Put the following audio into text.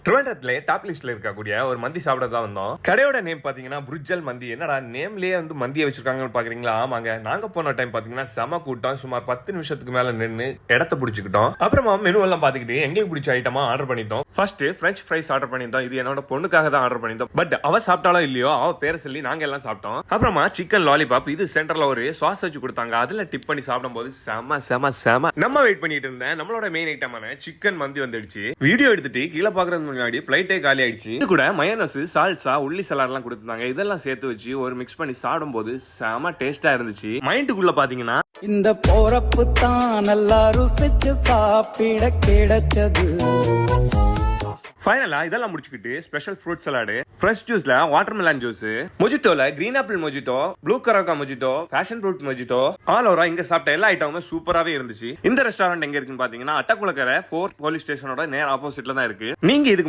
ட்ரிவாண்டரத்துல top லிஸ்ட்ல இருக்கக்கூடிய ஒரு மந்தி சாப்பிட தான் வந்தோம். கடையோட நேம் பாத்தீங்கன்னா புருஜல் மந்தி. என்னடா நேம்லயே வந்து மந்தியை வச்சிருக்காங்கன்னு பாக்குறீங்களா? ஆமாங்க, நாங்க போன டைம் பாத்தீங்கன்னா செம கூட்டம். சுமார் 10 நிமிஷத்துக்கு மேல நின்று இடத்த பிடிச்சிக்கிட்டோம். அப்புறமா மெனு எல்லாம் பாத்துக்கிட்டு எங்களுக்கு பிடிச்ச ஐட்டமா ஆர்டர் பண்ணிட்டோம். ஃபர்ஸ்ட் பிரெஞ்ச் ஃப்ரைஸ் ஆர்டர் பண்ணிருந்தோம். இது என்னோட பொண்ணுக்காக தான் ஆர்டர் பண்ணிருந்தோம். பட் அவ சாப்பிட்டாலோ இல்லையோ அவ பேரை சொல்லி நாங்க எல்லாம் சாப்பிட்டோம். அப்புறமா சிக்கன் லாலிபாப், இது சென்டர்ல ஒரு சாஸ் வச்சு கொடுத்தாங்க. அதுல டிப் பண்ணி சாப்பிடும் போது செம செம செம. நம்ம வெயிட் பண்ணிட்டு இருந்தேன். நம்மளோட மெயின் ஐட்டமான சிக்கன் மந்தி வந்துடுச்சு. வீடியோ எடுத்துட்டு கீழே பாக்குறது முன்னாடி பிளைட்டே காலி ஆயிடுச்சு. இது கூட மயோனஸ், சால்சா, உள்ளி சலாட் எல்லாம் கொடுத்தாங்க. இதெல்லாம் சேர்த்து வச்சு ஒரு மிக்ஸ் பண்ணி சாப்பிடும் போது செம டேஸ்டா இருந்துச்சு. மைண்டுக்குள்ள பாத்தீங்கன்னா இந்த போறப்பு தான் நல்லா ருசிச்சு சாப்பிட கிடைச்சது. ஃபைனலா இதெல்லாம் முடிச்சுக்கிட்டு ஸ்பெஷல் ஃப்ரூட் சலாடு, ஃப்ரெஷ் ஜூஸ்ல வாட்டர்மெலன் ஜூஸ், மொஜிட்டோல green apple mojito, blue curacao mojito, passion fruit mojito, all ஓவரா இங்க சாப்பிட்ட எல்லா ஐட்டமுமே சூப்பராவே இருந்துச்சு. இந்த ரெஸ்டாரண்ட் எங்க இருக்குன்னு பாத்தீங்கன்னா அட்டக்குளக்கரை 4 போலீஸ் ஸ்டேஷனோட நேர் ஆப்போசிட்ல தான் இருக்கு. நீங்க இதுக்கு